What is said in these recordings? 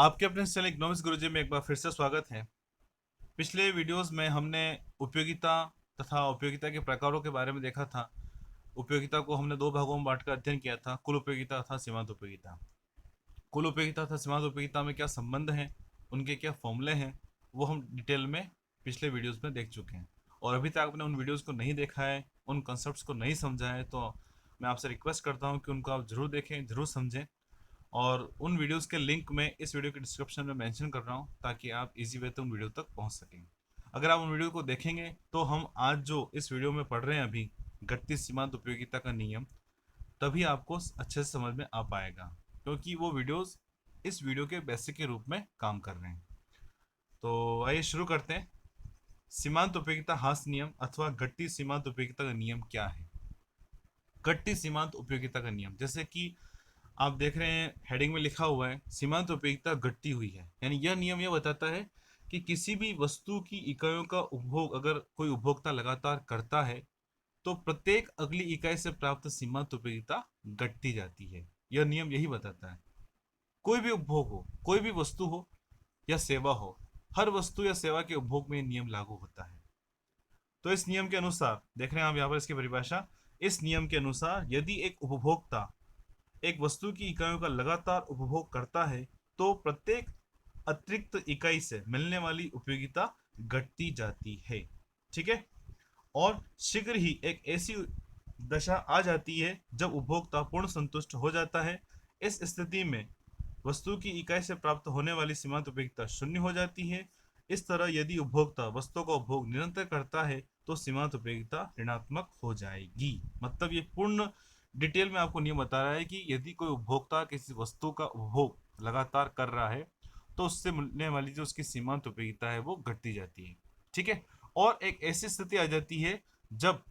आपके अपने channel economics गुरुजी में एक बार फिर से स्वागत है। पिछले वीडियोस में हमने उपयोगिता तथा उपयोगिता के प्रकारों के बारे में देखा था। उपयोगिता को हमने दो भागों में बांटकर अध्ययन किया था, कुल उपयोगिता तथा सीमांत उपयोगिता। कुल उपयोगिता तथा सीमांत उपयोगिता में क्या संबंध हैं, उनके क्या फॉर्मूले हैं, वो हम डिटेल में पिछले वीडियोस में देख चुके हैं। और अभी तक आपने उन वीडियोस को नहीं देखा है, उन कॉन्सेप्ट्स को नहीं समझा है, तो मैं आपसे रिक्वेस्ट करता हूँ कि उनको आप जरूर देखें, जरूर समझें। और उन वीडियोस के लिंक मैं इस वीडियो के डिस्क्रिप्शन में मेंशन कर रहा हूँ ताकि आप इजी वे से उन वीडियो तक पहुँच सकें। अगर आप उन वीडियो को देखेंगे तो हम आज जो इस वीडियो में पढ़ रहे हैं अभी, घटती सीमांत उपयोगिता का नियम, तभी आपको अच्छे से समझ में आ पाएगा, क्योंकि वो वीडियोस इस वीडियो के बेसिक के रूप में काम कर रहे हैं। तो आइए शुरू करते हैं। सीमांत उपयोगिता हास नियम अथवा घटती सीमांत उपयोगिता का नियम क्या है। घटती सीमांत उपयोगिता का नियम, जैसे कि आप देख रहे हैं हेडिंग में लिखा हुआ है सीमांत उपयोगिता घटती हुई है, यानी यह नियम यह बताता है कि किसी भी वस्तु की इकाइयों का उपभोग अगर कोई उपभोक्ता लगातार करता है तो प्रत्येक अगली इकाई से प्राप्त सीमांत उपयोगिता घटती जाती है। यह नियम यही बताता है। कोई भी उपभोग हो, कोई भी वस्तु हो या सेवा हो, हर वस्तु या सेवा के उपभोग में यह नियम लागू होता है। तो इस नियम के अनुसार देख रहे हैं आप यहाँ पर इसकी परिभाषा। इस नियम के अनुसार यदि एक उपभोक्ता एक वस्तु की इकाइयों का लगातार उपभोग करता है तो प्रत्येक अतिरिक्त इकाई से मिलने वाली उपयोगिता घटती जाती है। ठीक है। और शीघ्र ही एक ऐसी दशा आ जाती है जब उपभोक्ता पूर्ण संतुष्ट हो जाता है। इस स्थिति में वस्तु की इकाई से प्राप्त होने वाली सीमांत उपयोगिता शून्य हो जाती है। इस तरह यदि उपभोक्ता वस्तु का उपभोग निरंतर करता है तो सीमांत उपयोगिता ऋणात्मक हो जाएगी। मतलब ये पूर्ण डिटेल में आपको नियम बता रहा है कि यदि कोई उपभोक्ता किसी वस्तु का उपभोग लगातार कर रहा है तो उससे मिलने वाली जो उसकी सीमांत उपयोगिता है वो घटती जाती है। ठीक है। और एक ऐसी स्थिति आ जाती है जब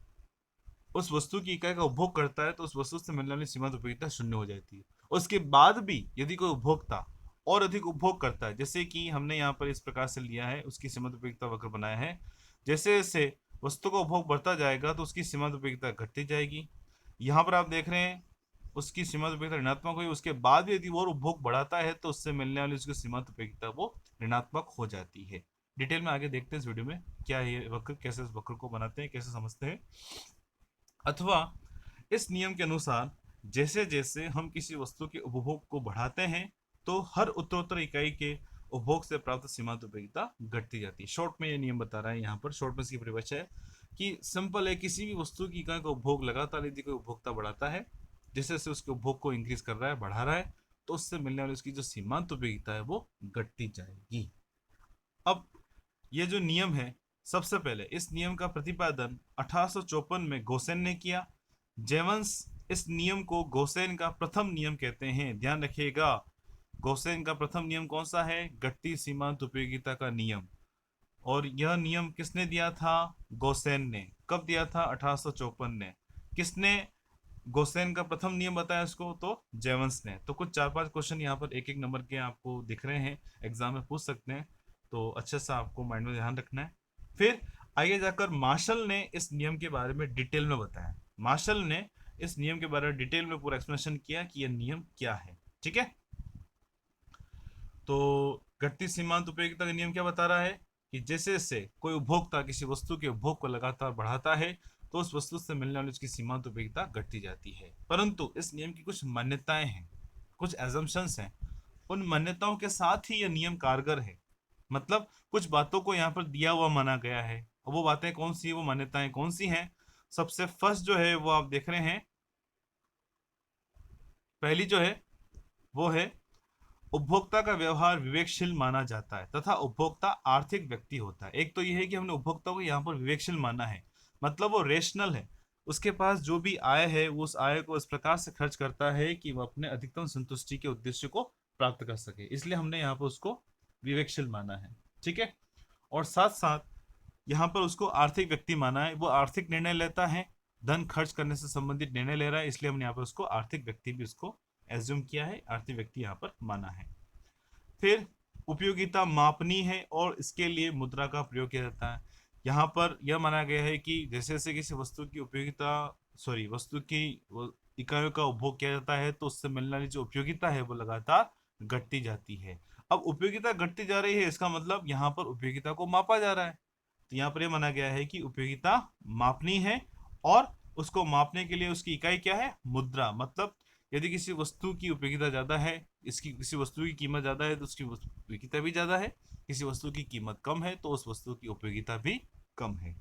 उस वस्तु की इकाई का उपभोग करता है तो उस वस्तु से मिलने वाली सीमांत उपयोगिता शून्य हो जाती है। उसके बाद भी यदि कोई उपभोक्ता और अधिक उपभोग करता है, जैसे कि हमने यहाँ पर इस प्रकार से लिया है, उसकी सीमांत उपयोगिता वक्र बनाया है। जैसे जैसे वस्तु का उपभोग बढ़ता जाएगा तो उसकी सीमांत उपयोगिता घटती जाएगी। यहाँ पर आप देख रहे हैं उसकी सीमांत उपयोगिता ऋणात्मक हुई, उसके बाद भी यदि वो उपभोग बढ़ाता है तो उससे मिलने वाली उसकी सीमांत उपयोगिता वो ऋणात्मक हो जाती है। डिटेल में आगे देखते हैं इस वीडियो में क्या है ये वक्र, कैसे इस वक्र को बनाते हैं, कैसे समझते हैं। अथवा इस नियम के अनुसार जैसे जैसे हम किसी वस्तु के उपभोग को बढ़ाते हैं तो हर उत्तरोत्तर इकाई के उपभोग से प्राप्त सीमांत उपयोगिता घटती जाती है। शॉर्ट में ये नियम बता रहा है, यहाँ पर शॉर्ट में इसकी परिभाषा है कि सिंपल है, किसी भी वस्तु की इकाई का उपभोग लगातार यदि कोई उपभोक्ता बढ़ाता है, जैसे जैसे उसके उपभोग को इंक्रीज कर रहा है, बढ़ा रहा है, तो उससे मिलने वाली उसकी जो सीमांत उपयोगिता है वो घटती जाएगी। अब ये जो नियम है, सबसे पहले इस नियम का प्रतिपादन 1854 में गोसेन ने किया। जेवंस इस नियम को गोसेन का प्रथम नियम कहते हैं। ध्यान रखिएगा, गोसेन का प्रथम नियम कौन सा है? घटती सीमांत उपयोगिता का नियम। और यह नियम किसने दिया था? गोसेन ने। कब दिया था? 1854 ने। किसने गोसेन का प्रथम नियम बताया उसको? तो जेवंस ने। तो कुछ चार पांच क्वेश्चन यहाँ पर एक एक नंबर के आपको दिख रहे हैं, एग्जाम में पूछ सकते हैं, तो अच्छे से आपको माइंड में ध्यान रखना है। फिर आगे जाकर मार्शल ने इस नियम के बारे में डिटेल में बताया। मार्शल ने इस नियम के बारे में डिटेल में पूरा एक्सप्लेनेशन किया कि यह नियम क्या है। ठीक है। तो घटती सीमांत उपयोगिता का नियम क्या बता रहा है कि जैसे जैसे कोई उपभोक्ता किसी वस्तु के उपभोग को लगातार बढ़ाता है तो उस वस्तु से मिलने वाली उसकी सीमांत उपयोगिता घटती जाती है। परंतु इस नियम की कुछ मान्यताएं हैं, कुछ एजम्पशंस हैं। उन मान्यताओं के साथ ही यह नियम कारगर है। मतलब कुछ बातों को यहाँ पर दिया हुआ माना गया है। और वो बातें कौन सी, वो मान्यताएं कौन सी हैं? सबसे फर्स्ट जो है वो आप देख रहे हैं, पहली जो है वो है उपभोक्ता का व्यवहार विवेकशील माना जाता है तथा उपभोक्ता आर्थिक व्यक्ति होता है। एक तो यह है कि हमने उपभोक्ता को यहाँ पर विवेकशील माना है, मतलब वो रेशनल है। उसके पास जो भी आय है वो उस आय को इस प्रकार से खर्च करता है कि वो अपने अधिकतम संतुष्टि के उद्देश्य को प्राप्त कर सके, इसलिए हमने यहाँ पर उसको विवेकशील माना है। ठीक है। और साथ साथ यहाँ पर उसको आर्थिक व्यक्ति माना है, वो आर्थिक निर्णय लेता है, धन खर्च करने से संबंधित निर्णय ले रहा है, इसलिए हमने यहाँ पर उसको आर्थिक व्यक्ति भी उसको एज्यूम किया है, आर्थिक व्यक्ति यहाँ पर माना है। फिर उपयोगिता मापनीय है और इसके लिए मुद्रा का प्रयोग किया जाता है। यहाँ पर यह माना गया है कि जैसे जैसे किसी वस्तु की उपयोगिता, सॉरी, वस्तु की इकाइयों का उपभोग किया जाता है तो उससे मिलने वाली जो उपयोगिता है वो लगातार घटती जाती है। अब उपयोगिता घटती जा रही है, इसका मतलब यहाँ पर उपयोगिता को मापा जा रहा है। तो यहाँ पर यह माना गया है कि उपयोगिता मापनी है, और उसको मापने के लिए उसकी इकाई क्या है? मुद्रा। मतलब यदि किसी वस्तु की उपयोगिता ज्यादा है, इसकी किसी वस्तु की कीमत ज्यादा है, तो उसकी उपयोगिता भी ज्यादा है। किसी वस्तु की कीमत कम है तो उस वस्तु की उपयोगिता भी कम है।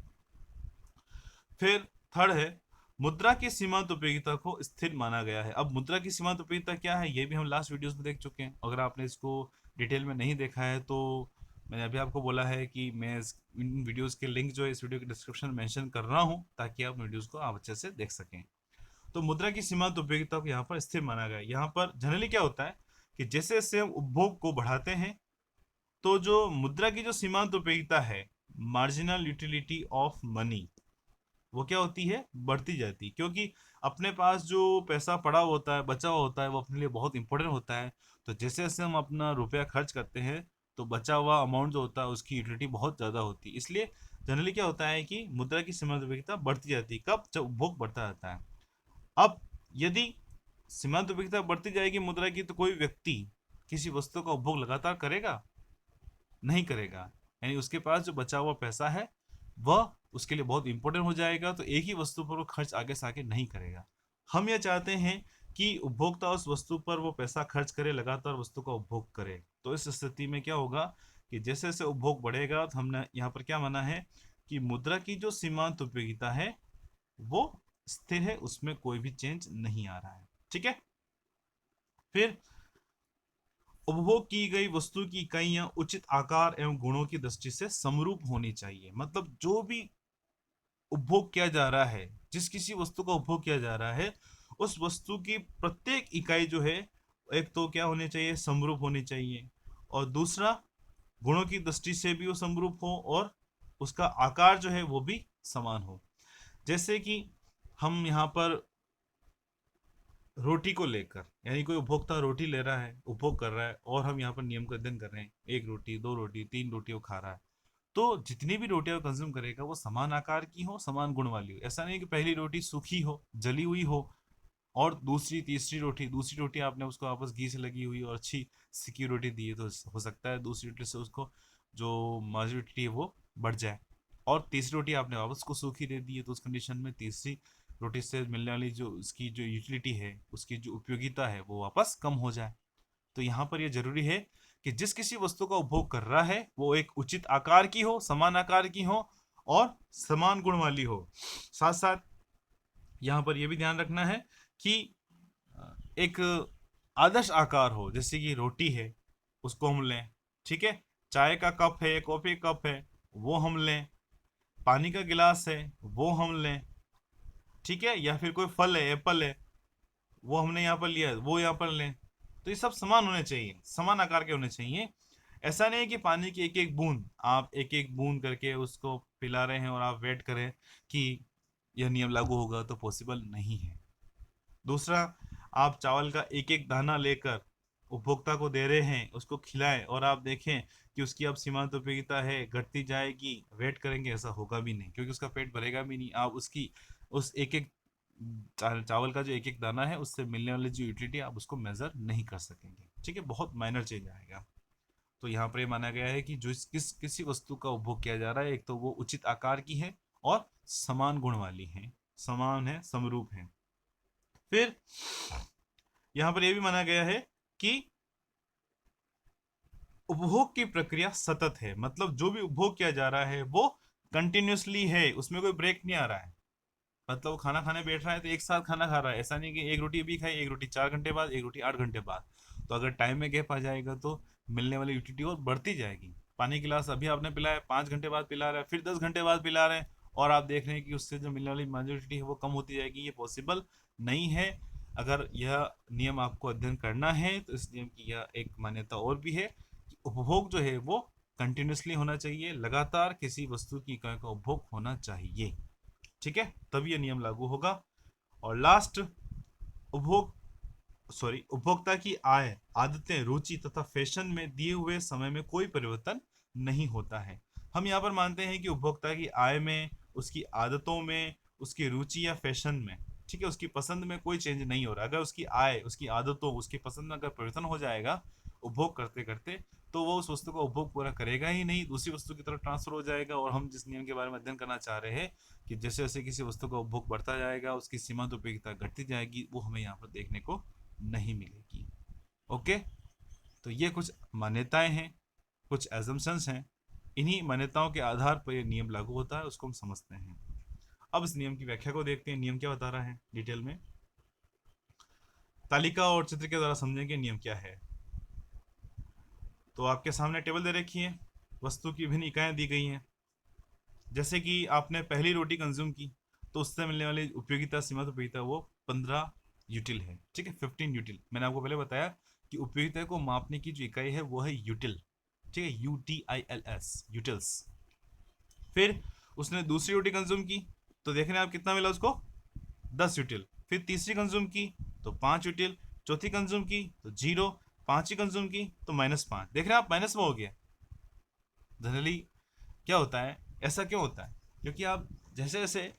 फिर थर्ड है, मुद्रा की सीमांत उपयोगिता को स्थिर माना गया है। अब मुद्रा की सीमांत उपयोगिता क्या है, ये भी हम लास्ट वीडियोस में देख चुके हैं। अगर आपने इसको डिटेल में नहीं देखा है तो मैंने अभी आपको बोला है कि मैं इन वीडियोस के लिंक जो है इस वीडियो के डिस्क्रिप्शन में मेंशन कर रहा हूँ, ताकि आप वीडियोस को आप अच्छे से देख सकें। तो मुद्रा की सीमांत उपयोगिता को यहाँ पर स्थिर माना गया है। यहाँ पर जनरली क्या होता है कि जैसे जैसे हम उपभोग को बढ़ाते हैं, तो जो मुद्रा की जो सीमांत उपयोगिता है, मार्जिनल यूटिलिटी ऑफ मनी, वो क्या होती है? बढ़ती जाती है। क्योंकि अपने पास जो पैसा पड़ा होता है, बचा हुआ होता है, वो अपने लिए बहुत इंपॉर्टेंट होता है। तो जैसे जैसे हम अपना रुपया खर्च करते हैं, तो बचा हुआ अमाउंट जो होता है उसकी यूटिलिटी बहुत ज़्यादा होती है। इसलिए जनरली क्या होता है कि मुद्रा की सीमांत उपयोगिता बढ़ती जाती है। कब? जब उपभोग बढ़ता जाता है। अब यदि सीमांत उपयोगिता बढ़ती जाएगी मुद्रा की, तो कोई व्यक्ति किसी वस्तु का उपभोग लगातार करेगा? नहीं करेगा। यानी उसके पास जो बचा हुआ पैसा है वह उसके लिए बहुत इंपॉर्टेंट हो जाएगा, तो एक ही वस्तु पर वो खर्च आगे से आगे नहीं करेगा। हम यह चाहते हैं कि उपभोक्ता उस वस्तु पर वो पैसा खर्च करे, लगातार वस्तु का उपभोग करे। तो इस स्थिति में क्या होगा कि जैसे जैसे उपभोग बढ़ेगा, तो हमने यहाँ पर क्या माना है कि मुद्रा की जो सीमांत उपयोगिता है वो स्थिर है, उसमें कोई भी चेंज नहीं आ रहा है। ठीक है। फिर उपभोग की गई वस्तु की इकाइयां उचित आकार एवं गुणों की दृष्टि से समरूप होनी चाहिए। मतलब जो भी उपभोग किया जा रहा है, जिस किसी वस्तु का उपभोग किया जा रहा है, उस वस्तु की प्रत्येक इकाई जो है, एक तो क्या होनी चाहिए? समरूप होनी चाहिए। और दूसरा, गुणों की दृष्टि से भी वो समरूप हो, और उसका आकार जो है वो भी समान हो। जैसे कि हम यहाँ पर रोटी को लेकर, यानी कोई उपभोक्ता रोटी ले रहा है, उपभोग कर रहा है, और हम यहाँ पर नियम का अध्ययन कर रहे हैं, एक रोटी, दो रोटी, तीन रोटी वो खा रहा है, तो जितनी भी रोटियां वो कंज्यूम करेगा वो समान आकार की हो, समान गुण वाली हो। ऐसा नहीं कि पहली रोटी सूखी हो, जली हुई हो, और दूसरी दूसरी रोटी आपने उसको वापस घी से लगी हुई और अच्छी सिकी रोटी दी है, तो हो सकता है दूसरी रोटी से उसको जो मॉइस्चरिटी है वो बढ़ जाए। और तीसरी रोटी आपने वापस उसको सूखी दे दी है, तो उस कंडीशन में तीसरी रोटी से मिलने वाली जो उसकी जो यूटिलिटी है, उसकी जो उपयोगिता है, वो वापस कम हो जाए। तो यहाँ पर यह जरूरी है कि जिस किसी वस्तु का उपभोग कर रहा है वो एक उचित आकार की हो, समान आकार की हो, और समान गुण वाली हो। साथ साथ यहाँ पर यह भी ध्यान रखना है कि एक आदर्श आकार हो। जैसे कि रोटी है, उसको हम लें, ठीक है। चाय का कप है, कॉफी कप है, वो हम लें। पानी का गिलास है, वो हम लें, ठीक है। या फिर कोई फल है, एप्पल है, वो हमने यहाँ पर लिया, वो यहाँ पर लें। तो ये सब समान होने चाहिए, समान आकार के होने चाहिए। ऐसा नहीं है कि पानी की एक एक बूंद आप एक एक बूंद करके उसको पिला रहे हैं और आप वेट करें कि यह नियम लागू होगा, तो पॉसिबल नहीं है। दूसरा, आप चावल का एक एक दाना लेकर उपभोक्ता को दे रहे हैं, उसको खिलाएं, और आप देखें कि उसकी अब सीमांत उपयोगिता है, घटती जाएगी, वेट करेंगे, ऐसा होगा भी नहीं, क्योंकि उसका पेट भरेगा भी नहीं। आप उसकी उस एक एक चावल का जो एक एक दाना है, उससे मिलने वाली जो यूटिलिटी आप उसको मेजर नहीं कर सकेंगे। ठीक है, बहुत माइनर चेंज आएगा। तो यहाँ पर माना गया है कि जो किसी वस्तु का उपभोग किया जा रहा है, एक तो वो उचित आकार की है और समान गुण वाली है, समान है, समरूप है। फिर यहाँ पर यह भी माना गया है कि उपभोग की प्रक्रिया सतत है। मतलब जो भी उपभोग किया जा रहा है वो कंटिन्यूसली है, उसमें कोई ब्रेक नहीं आ रहा है। मतलब वो खाना खाने बैठ रहा है तो एक साथ खाना खा रहा है, ऐसा नहीं कि एक रोटी अभी खाई, एक रोटी 4 घंटे बाद, एक रोटी 8 घंटे बाद। तो अगर टाइम में गैप आ जाएगा तो मिलने वाली यूटिलिटी और बढ़ती जाएगी। पानी गिलास अभी आपने पिलाया, 5 घंटे बाद पिला रहा है, फिर 10 घंटे बाद पिला रहे हैं, और आप देख रहे हैं कि उससे जो मिलने वाली मेजोरिटी है वो कम होती जाएगी। ये पॉसिबल नहीं है। अगर यह नियम आपको अध्ययन करना है तो इस नियम की यह एक मान्यता और भी है कि उपभोग जो है वो कंटिन्यूसली होना चाहिए, लगातार किसी वस्तु की इकाई का उपभोग होना चाहिए। ठीक है, तभी यह नियम लागू होगा। और लास्ट, उपभोग उपभोक्ता की आय, आदतें, रुचि तथा फैशन में दिए हुए समय में कोई परिवर्तन नहीं होता है। हम यहाँ पर मानते हैं कि उपभोक्ता की आय में, उसकी आदतों में, उसकी रुचि या फैशन में, ठीक है, उसकी पसंद में कोई चेंज नहीं हो रहा। अगर उसकी आय, उसकी आदतों, उसकी पसंद में अगर परिवर्तन हो जाएगा, उपभोग करते करते, तो वो उस वस्तु का उपभोग पूरा करेगा ही नहीं, दूसरी वस्तु की तरफ ट्रांसफर हो जाएगा। और हम जिस नियम के बारे में अध्ययन करना चाह रहे हैं कि जैसे जैसे किसी वस्तु का उपभोग बढ़ता जाएगा उसकी सीमांत उपयोगिता घटती जाएगी, वो हमें यहाँ पर देखने को नहीं मिलेगी। ओके, तो ये कुछ मान्यताएं हैं, कुछ एजम्पशंस हैं, इन्हीं मान्यताओं के आधार पर ये नियम लागू होता है, उसको हम समझते हैं। अब इस नियम की व्याख्या को देखते हैं, नियम क्या बता रहा है डिटेल में। तालिका और चित्र के द्वारा समझेंगे नियम क्या है। तो आपके सामने टेबल दे रखी है, वस्तु की विभिन्न इकाइयां दी गई हैं। जैसे कि आपने पहली रोटी कंज्यूम की तो उससे मिलने वाली उपयोगिता, सीमा उपयोगिता वो 15 यूटिल है। ठीक है, 15 यूटिल। मैंने आपको पहले बताया कि उपयोगिता को मापने की जो इकाई है वो है यूटिल। ठीक है, UTILS, यूटिल्स। फिर उसने दूसरी रोटी कंज्यूम की तो देखने आप कितना मिला उसको, 10 यूटिल। फिर तीसरी कंज्यूम की तो 5 यूटिल, चौथी कंज्यूम की तो 0, पांचवी कंज्यूम की तो -5। देख रहे हैं आप, माइनस में हो गया। जनरली क्या होता है, ऐसा क्यों होता है? क्योंकि आप जैसे जैसे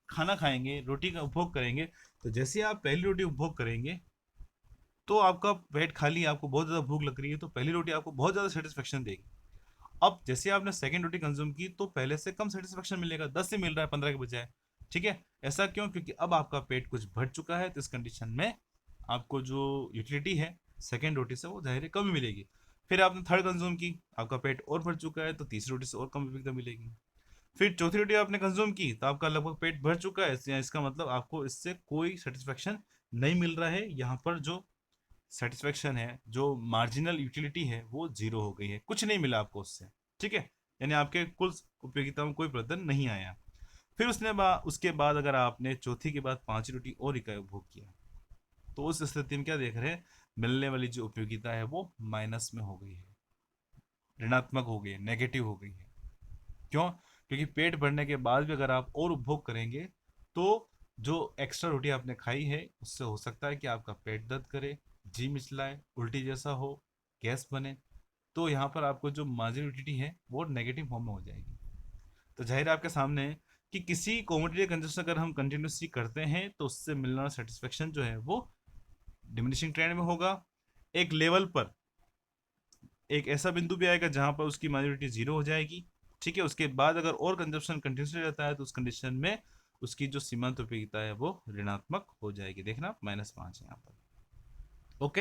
खाना खाएंगे, रोटी का उपभोग करेंगे, तो जैसे आप पहली रोटी उपभोग करेंगे तो आपका पेट खाली, आपको बहुत ज़्यादा भूख लग रही है, तो पहली रोटी आपको बहुत ज़्यादा सेटिस्फेक्शन देगी। अब जैसे आपने सेकंड रोटी कंज्यूम की तो पहले से कम सेटिस्फेक्शन मिलेगा, 10 से मिल रहा है 15 के बजाय। ठीक है, ऐसा क्यों? क्योंकि अब आपका पेट कुछ भर चुका है, तो इस कंडीशन में आपको जो यूटिलिटी है सेकेंड रोटी से वो जाहिर है कम मिलेगी। फिर आपने थर्ड कंज्यूम की, आपका पेट और भर चुका है, तो तीसरी रोटी से और कम उपयोगिता मिलेगी। फिर चौथी रोटी आपने कंज्यूम की तो आपका लगभग पेट भर चुका है, इसका मतलब आपको इससे कोई सेटिस्फेक्शन नहीं मिल रहा है। यहाँ पर जो सेटिस्फेक्शन है, जो मार्जिनल यूटिलिटी है, वो जीरो हो गई है, कुछ नहीं मिला आपको उससे। ठीक है, यानी आपके कुल उपयोगिता में कोई प्रदर्शन नहीं आया। फिर उसके बाद अगर आपने चौथी के बाद पांचवी रोटी और इकाई उपभोग किया तो उस स्थिति में क्या देख रहे हैं, मिलने वाली जो उपयोगिता है वो माइनस में हो गई है, ऋणात्मक हो गई है, नेगेटिव हो गई है। क्यों? क्योंकि पेट भरने के बाद भी अगर आप और उपभोग करेंगे तो जो एक्स्ट्रा रोटी आपने खाई है उससे हो सकता है कि आपका पेट दर्द करे, जी मिचलाए, उल्टी जैसा हो, गैस बने। तो यहाँ पर आपको जो मार्जिनिटी है वो नेगेटिव फॉर्म में हो जाएगी। तो जाहिर है आपके सामने है कि किसी कॉमोडिटी कंजप्शन अगर हम कंटिन्यूसली करते हैं तो उससे मिलने वाला सेटिस्फेक्शन जो है वो डिमिनिशिंग ट्रेंड में होगा। एक लेवल पर एक ऐसा बिंदु भी आएगा जहां पर उसकी माइनॉरिटी जीरो हो जाएगी। ठीक है, उसके बाद अगर और कंजप्शन कंटिन्यूसली रहता है तो उस कंडीशन में उसकी जो सीमांत उपयोगिता है वो ऋणात्मक हो जाएगी। देखना -5 है यहाँ पर। ओके,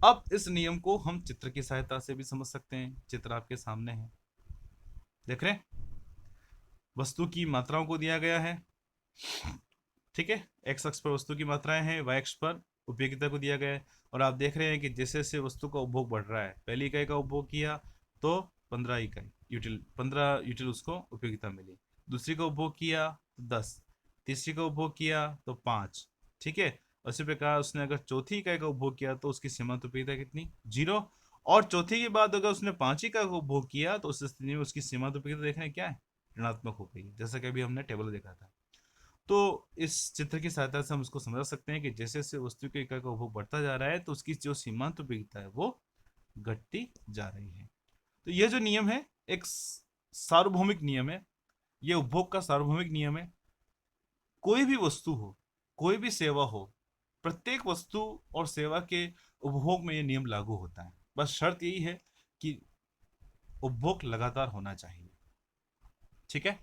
अब इस नियम को हम चित्र की सहायता से भी समझ सकते हैं। चित्र आपके सामने है, देख रहे हैं, वस्तु की मात्राओं को दिया गया है। ठीक है, एक्स अक्ष पर वस्तु की मात्राएं हैं, वाई अक्ष पर उपयोगिता को दिया गया है। और आप देख रहे हैं कि जैसे जैसे वस्तु का उपभोग बढ़ रहा है, पहली इकाई का उपभोग किया तो 15 इकाई यूटिल, 15 यूटिल उसको उपयोगिता मिली। दूसरी का उपभोग किया तो 10, तीसरी का उपभोग किया तो 5। ठीक है, उसी प्रकार उसने अगर चौथी इकाई का उपभोग किया तो उसकी सीमांत उपयोगिता कितनी, 0। और चौथी के बाद अगर उसने 5 इकाई का उपभोग किया तो उस स्थिति में उसकी सीमांत उपयोगिता देखने क्या है, ऋणात्मक हो गई, जैसा कि अभी हमने टेबल देखा था। तो इस चित्र की सहायता से हम उसको समझ सकते हैं कि जैसे जैसे वस्तु के इकाई का उपभोग बढ़ता जा रहा है तो उसकी जो सीमांत उपयोगिता है वो घटती जा रही है। तो यह जो नियम है एक सार्वभौमिक नियम है, यह उपभोग का सार्वभौमिक नियम है। कोई भी वस्तु हो, कोई भी सेवा हो, प्रत्येक वस्तु और सेवा के उपभोग में यह नियम लागू होता है। बस शर्त यही है कि उपभोग लगातार होना चाहिए। ठीक है,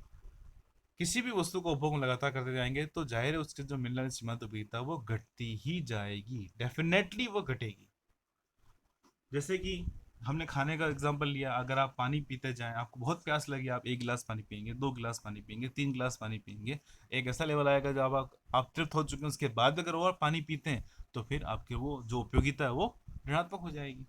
किसी भी वस्तु को उपभोग लगातार करते जाएंगे तो जाहिर है उसके जो मिलने वाली सीमांत उपयोगिता वो घटती ही जाएगी, डेफिनेटली वो घटेगी। जैसे कि हमने खाने का एग्जांपल लिया, अगर आप पानी पीते जाएं, आपको बहुत प्यास लगी, आप 1 गिलास पानी पियेंगे, 2 गिलास पानी पियेंगे, 3 गिलास पानी पियेंगे, एक ऐसा लेवल आएगा जब आप तृप्त हो चुके हैं, उसके बाद अगर और पानी पीते हैं तो फिर आपके वो जो उपयोगिता है वो ऋणात्मक हो जाएगी।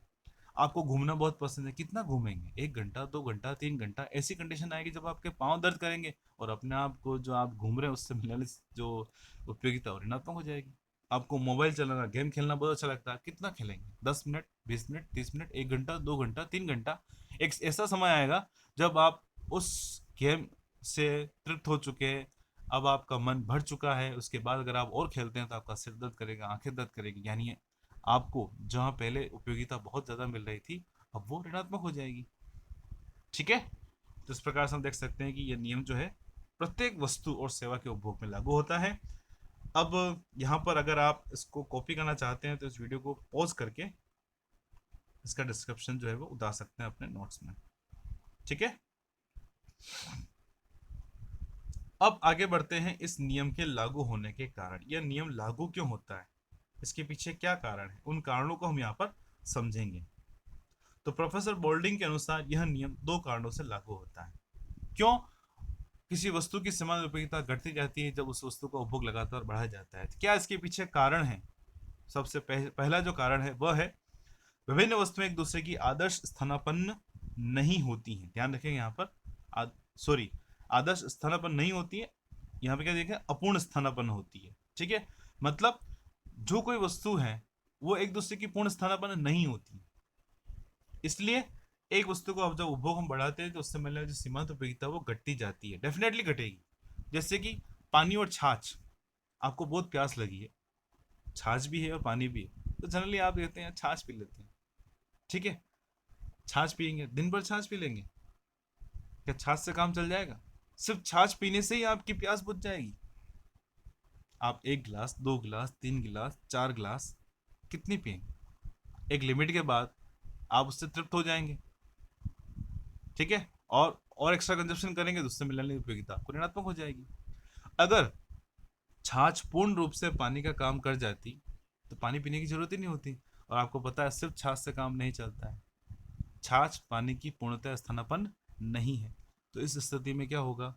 आपको घूमना बहुत पसंद है, कितना घूमेंगे, 1 घंटा, 2 घंटा, 3 घंटा, ऐसी कंडीशन आएगी जब आपके पाँव दर्द करेंगे और अपने आप को जो आप घूम रहे हैं उससे मिलने वाली जो उपयोगिता और ऋणात्मक हो जाएगी। आपको मोबाइल चलाना, गेम खेलना बहुत अच्छा लगता है, कितना खेलेंगे, 10 मिनट, 20 मिनट, 30 मिनट, 1 घंटा, 2 घंटा, 3 घंटा। एक ऐसा समय आएगा जब आप उस गेम से तृप्त हो चुके हैं, अब आपका मन भर चुका है, उसके बाद अगर आप और खेलते हैं तो आपका सिर दर्द करेगा, आंखें दर्द करेगी, यानी आपको जहां पहले उपयोगिता बहुत ज्यादा मिल रही थी अब वो ऋणात्मक हो जाएगी। ठीक है, तो इस प्रकार से हम देख सकते हैं कि यह नियम जो है प्रत्येक वस्तु और सेवा के उपभोग में लागू होता है। अब यहाँ पर अगर आप इसको कॉपी करना चाहते हैं तो इस वीडियो को पॉज करके इसका डिस्क्रिप्शन जो है वो उतार सकते हैं अपने नोट्स में, ठीक है। अब आगे बढ़ते हैं इस नियम के लागू होने के कारण। यह नियम लागू क्यों होता है, इसके पीछे क्या कारण है, उन कारणों को हम यहाँ पर समझेंगे। तो प्रोफेसर बोल्डिंग के अनुसार यह नियम दो कारणों से लागू होता है। क्यों किसी वस्तु की सीमांत उपयोगिता घटती जाती है जब उस वस्तु का उपभोग लगातार बढ़ाया जाता है, तो क्या इसके पीछे कारण है। सबसे पहला जो कारण है वह है विभिन्न वस्तुएं एक दूसरे की आदर्श स्थानापन्न नहीं होती हैं। ध्यान रखेंगे यहाँ पर सॉरी आदर्श स्थानापन्न नहीं होती है, यहाँ पे क्या देखें अपूर्ण स्थानापन्न होती है, ठीक है। मतलब जो कोई वस्तु है वो एक दूसरे की पूर्ण स्थानापन्न नहीं होती, इसलिए एक वस्तु को अब जब उपभोग हम बढ़ाते हैं तो उससे मिलने जो सीमांत उपयोगिता वो घटती जाती है, डेफिनेटली घटेगी। जैसे कि पानी और छाछ, आपको बहुत प्यास लगी है, छाछ भी है और पानी भी है, तो जनरली आप कहते हैं छाछ पी लेते हैं, ठीक है। छाछ पियेंगे, दिन भर छाछ पी लेंगे, क्या छाछ से काम चल जाएगा। सिर्फ छाछ पीने से ही आपकी प्यास बुझ जाएगी। आप 1 गिलास, 2 गिलास, 3 गिलास, 4 गिलास कितनी पियेंगे, एक लिमिट के बाद आप उससे तृप्त हो जाएंगे, ठीक है। और एक्स्ट्रा कंजप्शन करेंगे तो उससे मिलने वाली उपयोगिता आपको ऋणात्मक हो जाएगी। अगर छाछ पूर्ण रूप से पानी का काम कर जाती तो पानी पीने की जरूरत ही नहीं होती, और आपको पता है सिर्फ छाछ से काम नहीं चलता है, छाछ पानी की पूर्णतः स्थानापन्न नहीं है। तो इस स्थिति में क्या होगा,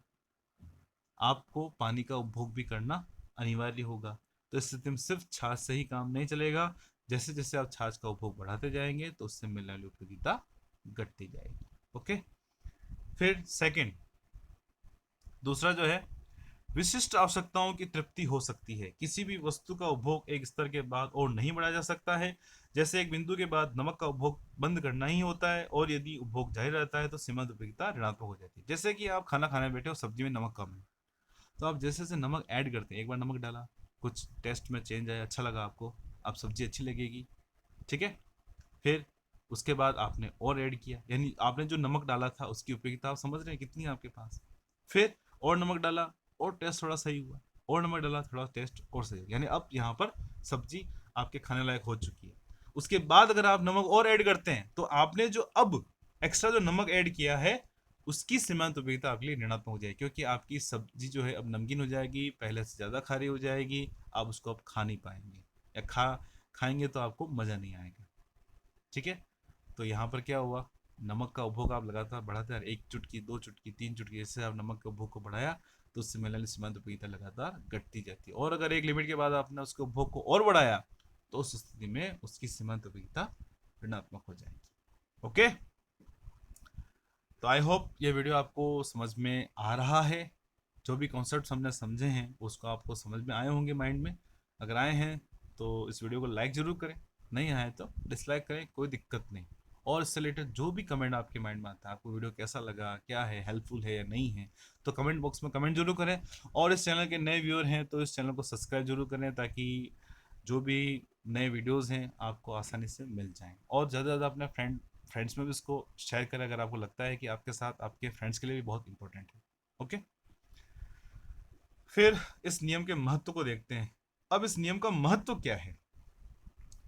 आपको पानी का उपभोग भी करना अनिवार्य होगा। तो इस स्थिति में सिर्फ छाछ से ही काम नहीं चलेगा, जैसे जैसे आप छाछ का उपभोग बढ़ाते जाएंगे तो उससे मिलने वाली उपयोगिता घटती जाएगी। ओके, फिर सेकंड, दूसरा जो है विशिष्ट आवश्यकताओं की तृप्ति हो सकती है। किसी भी वस्तु का उपभोग एक स्तर के बाद और नहीं बढ़ाया जा सकता है, जैसे एक बिंदु के बाद नमक का उपभोग बंद करना ही होता है, और यदि उपभोग जारी रहता है तो सीमांत उपयोगिता ऋणात्मक हो जाती है। जैसे कि आप खाना खाने बैठे हो, सब्जी में नमक कम है, तो आप जैसे जैसे नमक ऐड करते हैं, एक बार नमक डाला, कुछ टेस्ट में चेंज आया, अच्छा लगा आपको, आप सब्जी अच्छी लगेगी, ठीक है। फिर उसके बाद आपने और ऐड किया, यानी आपने जो नमक डाला था उसकी उपयोगिता आप समझ रहे हैं कितनी है आपके पास। फिर और नमक डाला और टेस्ट थोड़ा सही हुआ, और नमक डाला थोड़ा टेस्ट और सही, यानी अब यहाँ पर सब्जी आपके खाने लायक हो चुकी है। उसके बाद अगर आप नमक और ऐड करते हैं तो आपने जो अब एक्स्ट्रा जो नमक ऐड किया है उसकी सीमांत उपयोगिता आपके लिए ऋणात्मक हो जाएगी, क्योंकि आपकी सब्जी जो है अब नमकीन हो जाएगी, पहले से ज़्यादा खारी हो जाएगी, आप उसको अब खा नहीं पाएंगे, या खाएंगे तो आपको मज़ा नहीं आएगा, ठीक है। तो यहाँ पर क्या हुआ, नमक का उपभोग आप लगातार बढ़ाते हैं, 1 चुटकी, 2 चुटकी, 3 चुटकी, जैसे आप नमक के उपभोग को बढ़ाया तो उससे मिलने वाली सीमांत उपयोगिता लगातार घटती जाती है, और अगर एक लिमिट के बाद आपने उसके उपभोग को और बढ़ाया तो उस स्थिति में उसकी सीमांत उपयोगिता ऋणात्मक हो जाएगी। ओके, तो आई होप ये वीडियो आपको समझ में आ रहा है, जो भी कॉन्सेप्ट हमने समझे हैं उसको आपको समझ में आए होंगे माइंड में। अगर आए हैं तो इस वीडियो को लाइक ज़रूर करें, नहीं आए तो डिसलाइक करें, कोई दिक्कत नहीं। और इससे रिलेटेड जो भी कमेंट आपके माइंड में आता है, आपको वीडियो कैसा लगा, क्या है, हेल्पफुल है या नहीं है, तो कमेंट बॉक्स में कमेंट जरूर करें। और इस चैनल के नए व्यूअर हैं तो इस चैनल को सब्सक्राइब जरूर करें, ताकि जो भी नए वीडियोज़ हैं आपको आसानी से मिल जाएँ। और ज़्यादा से ज़्यादा अपने फ्रेंड्स में भी इसको शेयर करें, अगर आपको लगता है कि आपके साथ आपके फ्रेंड्स के लिए भी बहुत इंपॉर्टेंट है। ओके, फिर इस नियम के महत्व को देखते हैं। अब इस नियम का महत्व क्या है।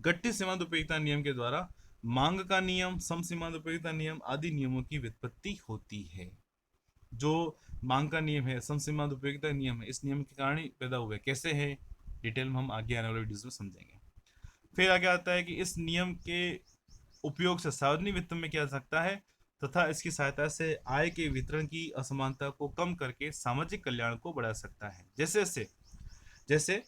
घटती सीमांत उपयोगिता नियम के द्वारा मांग का नियम, सम सीमांत उपयोगिता नियम आदि नियमों की व्युत्पत्ति होती है। जो मांग का नियम है, सम सीमांत उपयोगिता नियम है, इस नियम के कारण ही पैदा हुए। कैसे है, डिटेल में हम आगे आने वाले वीडियोस में समझेंगे। फिर आगे आता है कि इस नियम के उपयोग से सार्वजनिक वित्त में किया जा सकता है, तथा इसकी सहायता से आय के वितरण की असमानता को कम करके सामाजिक कल्याण को बढ़ा सकता है। जैसे जैसे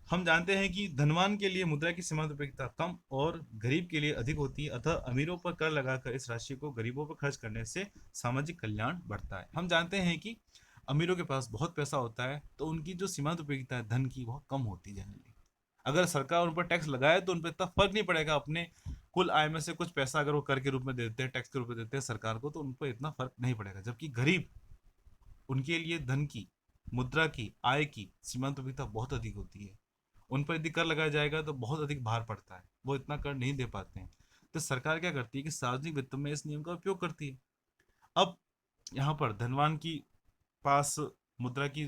हम जानते हैं कि धनवान के लिए मुद्रा की सीमांत उपयोगिता कम और गरीब के लिए अधिक होती है, अतः अमीरों पर कर लगाकर इस राशि को गरीबों पर खर्च करने से सामाजिक कल्याण बढ़ता है। हम जानते हैं कि अमीरों के पास बहुत पैसा होता है तो उनकी जो सीमांत उपयोगिता है धन की, वह कम होती है जनरली। अगर सरकार उन पर टैक्स लगाए तो उन पर इतना फर्क नहीं पड़ेगा, अपने कुल आय में से कुछ पैसा अगर वो कर के रूप में देते हैं, टैक्स के रूप में देते हैं सरकार को, तो उन पर इतना फर्क नहीं पड़ेगा। जबकि गरीब, उनके लिए धन की, मुद्रा की, आय की सीमांत उपयोगिता बहुत अधिक होती है, उन पर यदि कर लगाया जाएगा तो बहुत अधिक भार पड़ता है, वो इतना कर नहीं दे पाते हैं। तो सरकार क्या करती है कि सार्वजनिक वित्त में इस नियम का उपयोग करती है। अब यहाँ पर धनवान की पास मुद्रा की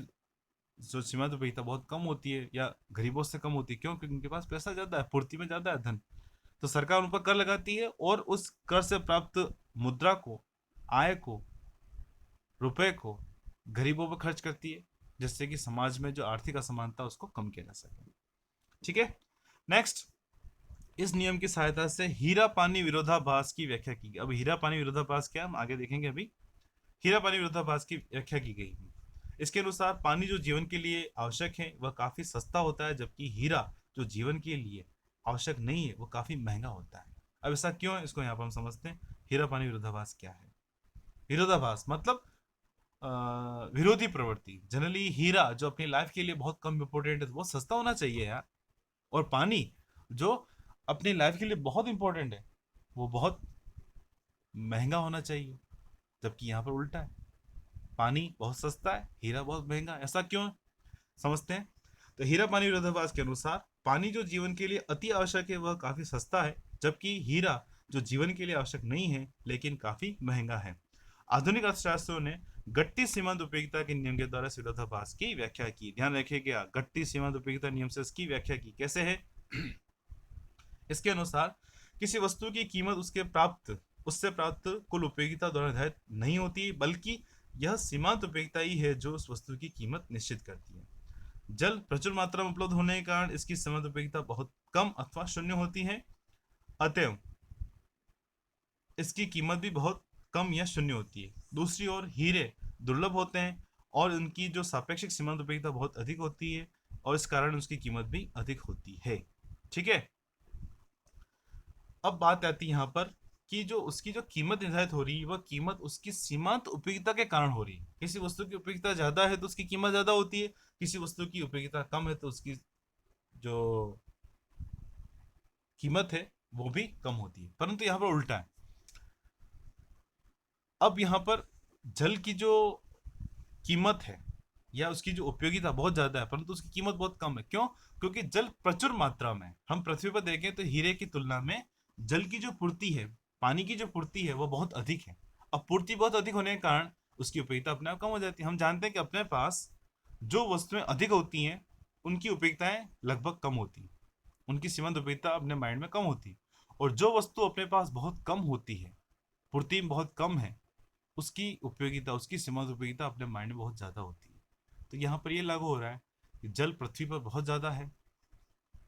जो सीमांत उपयोगिता बहुत कम होती है, या गरीबों से कम होती है, क्यों, क्योंकि उनके पास पैसा ज़्यादा है, पूर्ति में ज़्यादा है धन। तो सरकार उन पर कर लगाती है और उस कर से प्राप्त मुद्रा को, आय को, रुपए को गरीबों पर खर्च करती है, जिससे कि समाज में जो आर्थिक असमानता उसको कम किया जा सके। ठीक है। नेक्स्ट, इस नियम की सहायता से हीरा पानी विरोधाभास की व्याख्या की गई। अब हीरा पानी विरोधाभास क्या, हम आगे देखेंगे। अभी हीरा पानी विरोधाभास की व्याख्या की गई है। इसके अनुसार पानी जो जीवन के लिए आवश्यक है वह काफी सस्ता होता है, जबकि हीरा जो जीवन के लिए आवश्यक नहीं है वो काफी महंगा होता है। अब ऐसा क्यों है, इसको यहाँ पर हम समझते हैं। हीरा पानी विरोधाभास क्या है? विरोधाभास मतलब विरोधी प्रवृत्ति। जनरली हीरा जो अपनी लाइफ के लिए बहुत कम इंपॉर्टेंट है वो सस्ता होना चाहिए यार, और पानी जो अपनी लाइफ के लिए बहुत इंपॉर्टेंट है वो बहुत महंगा होना चाहिए, जबकि यहाँ पर उल्टा है। पानी बहुत सस्ता है, हीरा बहुत महंगा। ऐसा क्यों है, समझते हैं। तो हीरा पानी विरोधाभास के अनुसार पानी जो जीवन के लिए अति आवश्यक है वह काफी सस्ता है, जबकि हीरा जो जीवन के लिए आवश्यक नहीं है लेकिन काफी महंगा है। आधुनिक अर्थशास्त्रियों ने गट्टी सीमांत उपयोगिता के नियम के द्वारा इस विरोधाभास की व्याख्या की। ध्यान रखिएगा, गट्टी सीमांत उपयोगिता नियम से इसकी व्याख्या की। कैसे है? इसके अनुसार किसी वस्तु की कीमत उससे प्राप्त कुल उपयोगिता द्वारा निर्धारित नहीं होती, बल्कि यह सीमांत उपयोगिता ही है जो उस वस्तु की कीमत निश्चित करती है। जल प्रचुर मात्रा में उपलब्ध होने के कारण इसकी सीमांत उपयोगिता बहुत कम अथवा शून्य होती है, अतएव इसकी कीमत भी बहुत कम या शून्य होती है। दूसरी ओर हीरे दुर्लभ होते हैं और उनकी जो सापेक्षिक सीमांत उपयोगिता बहुत अधिक होती है, और इस कारण उसकी कीमत भी अधिक होती है। ठीक है। अब बात आती है यहाँ पर कि जो उसकी जो कीमत निर्धारित हो रही है वह कीमत उसकी सीमांत उपयोगिता के कारण हो रही है। किसी वस्तु की उपयोगिता ज्यादा है तो उसकी कीमत ज्यादा होती है, किसी वस्तु की उपयोगिता कम है तो उसकी जो कीमत है वो भी कम होती है। परंतु यहाँ पर उल्टा है। अब यहाँ पर जल की जो कीमत है या उसकी जो उपयोगिता बहुत ज्यादा है, परंतु उसकी कीमत बहुत कम है। क्यों? क्योंकि जल प्रचुर मात्रा में, हम पृथ्वी पर देखें तो हीरे की तुलना में जल की जो पूर्ति है, पानी की जो पूर्ति है वो बहुत अधिक है। अब पूर्ति बहुत अधिक होने के कारण उसकी उपयोगिता अपने आप कम हो जाती है। हम जानते हैं कि अपने पास जो वस्तुएं अधिक होती हैं उनकी उपयोगिताएं लगभग कम होती हैं, उनकी सीमांत उपयोगिता अपने माइंड में कम होती है। और जो वस्तु अपने पास बहुत कम होती है, पूर्ति बहुत कम है, उसकी उपयोगिता, उसकी सीमांत उपयोगिता अपने माइंड में बहुत ज्यादा होती है। तो यहाँ पर ये लागू हो रहा है कि जल पृथ्वी पर बहुत ज्यादा है,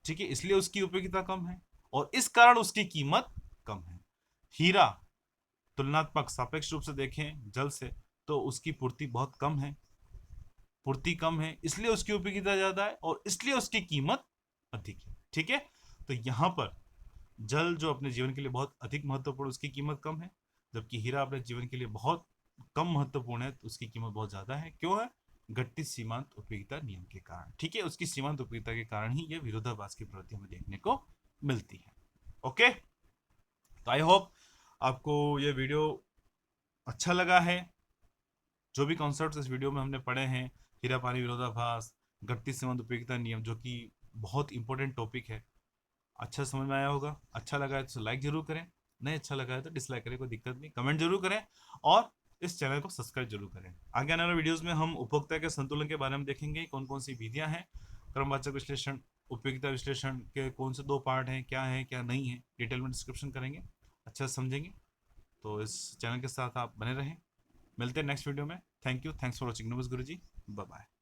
ठीक है, इसलिए उसकी उपयोगिता कम है और इस कारण उसकी कीमत कम है। हीरा तुलनात्मक सापेक्ष रूप से देखें जल से तो उसकी पूर्ति बहुत कम है, पूर्ति कम है इसलिए उसकी उपयोगिता ज्यादा है और इसलिए उसकी कीमत अधिक है। ठीक है। तो यहाँ पर जल जो अपने जीवन के लिए बहुत अधिक महत्वपूर्ण, उसकी कीमत कम है, जबकि हीरा अपने जीवन के लिए बहुत कम महत्वपूर्ण है तो उसकी कीमत बहुत ज्यादा है। क्यों है? गट्टी सीमांत उपयोगिता नियम के कारण। ठीक है, उसकी सीमांत उपयोगिता के कारण ही यह विरोधाभास की प्रवृत्ति हमें देखने को मिलती है। ओके, तो आई होप आपको यह वीडियो अच्छा लगा है। जो भी कॉन्सेप्ट इस वीडियो में हमने पढ़े हैं, हीरा पानी विरोधाभास, गट्टी सीमांत उपयोगिता नियम, जो कि बहुत इंपॉर्टेंट टॉपिक है, अच्छा समझ में आया होगा। अच्छा लगा है तो लाइक जरूर करें, नहीं अच्छा लगा है तो डिसलाइक करें, कोई दिक्कत नहीं, कमेंट जरूर करें और इस चैनल को सब्सक्राइब जरूर करें। आगे आने वाले वीडियोस में हम उपभोक्ता के संतुलन के बारे में देखेंगे, कौन कौन सी विधियां हैं, क्रमवाचक विश्लेषण, उपयोगिता विश्लेषण के कौन से 2 पार्ट हैं, क्या है क्या नहीं है, डिटेल में डिस्क्रिप्शन करेंगे, अच्छा समझेंगे। तो इस चैनल के साथ आप बने रहें। मिलते हैं नेक्स्ट वीडियो में। Thank you, thanks for watching. नमस्कार गुरु जी, बाय बाय।